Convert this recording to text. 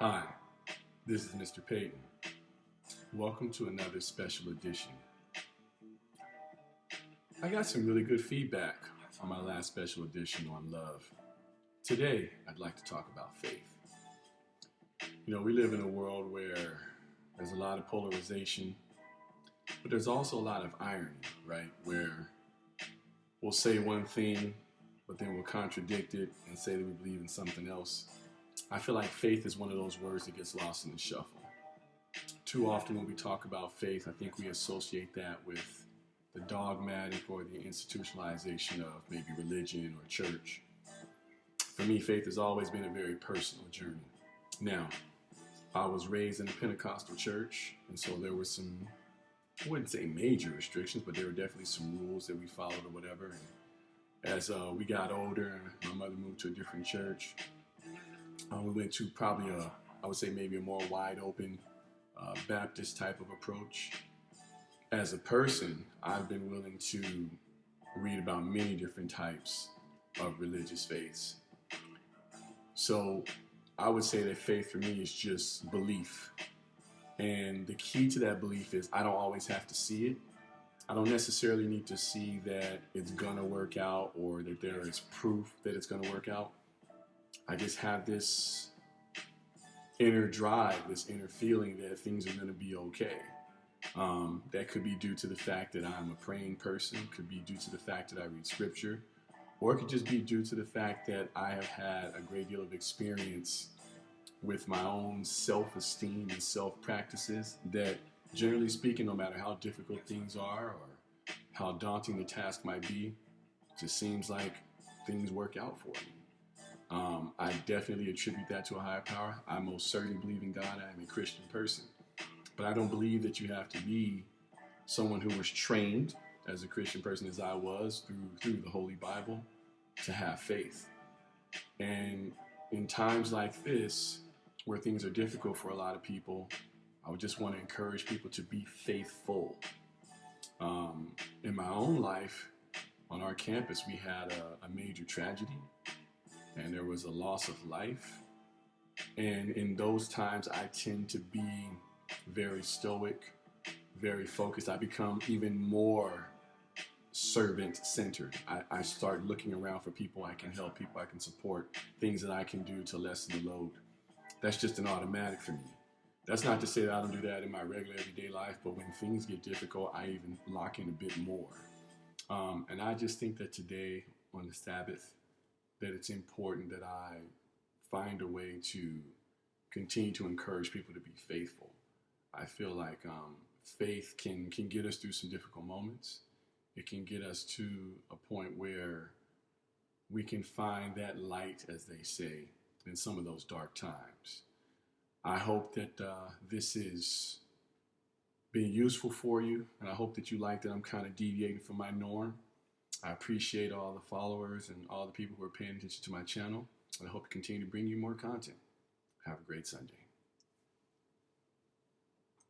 Hi, this is Mr. Payton. Welcome to another special edition. I got some really good feedback on my last special edition on love. Today, I'd like to talk about faith. You know, we live in a world where there's a lot of polarization, but there's also a lot of irony, right? Where we'll say one thing, but then we'll contradict it and say that we believe in something else. I feel like faith is one of those words that gets lost in the shuffle. Too often when we talk about faith, I think we associate that with the dogmatic or the institutionalization of maybe religion or church. For me, faith has always been a very personal journey. Now, I was raised in a Pentecostal church, and so there were some, I wouldn't say major restrictions, but there were definitely some rules that we followed or whatever. And as we got older, my mother moved to a different church. We went to probably I would say maybe a more wide open Baptist type of approach. As a person, I've been willing to read about many different types of religious faiths. So I would say that faith for me is just belief. And the key to that belief is I don't always have to see it. I don't necessarily need to see that it's gonna work out or that there is proof that it's gonna work out. I just have this inner drive, this inner feeling that things are going to be okay. That could be due to the fact that I'm a praying person, could be due to the fact that I read scripture, or it could just be due to the fact that I have had a great deal of experience with my own self-esteem and self-practices that, generally speaking, no matter how difficult things are or how daunting the task might be, it just seems like things work out for me. I definitely attribute that to a higher power. I most certainly believe in God. I am a Christian person. But I don't believe that you have to be someone who was trained as a Christian person as I was through the Holy Bible to have faith. And in times like this, where things are difficult for a lot of people, I would just want to encourage people to be faithful. In my own life, on our campus, we had a major tragedy. And there was a loss of life. And in those times, I tend to be very stoic, very focused. I become even more servant-centered. I start looking around for people I can help, people I can support, things that I can do to lessen the load. That's just an automatic for me. That's not to say that I don't do that in my regular everyday life, but when things get difficult, I even lock in a bit more. And I just think that today, on the Sabbath, that it's important that I find a way to continue to encourage people to be faithful. I feel like faith can get us through some difficult moments. It can get us to a point where we can find that light, as they say, in some of those dark times. I hope that this is being useful for you, and I hope that you like that I'm kind of deviating from my norm. I appreciate all the followers and all the people who are paying attention to my channel. I hope to continue to bring you more content. Have a great Sunday.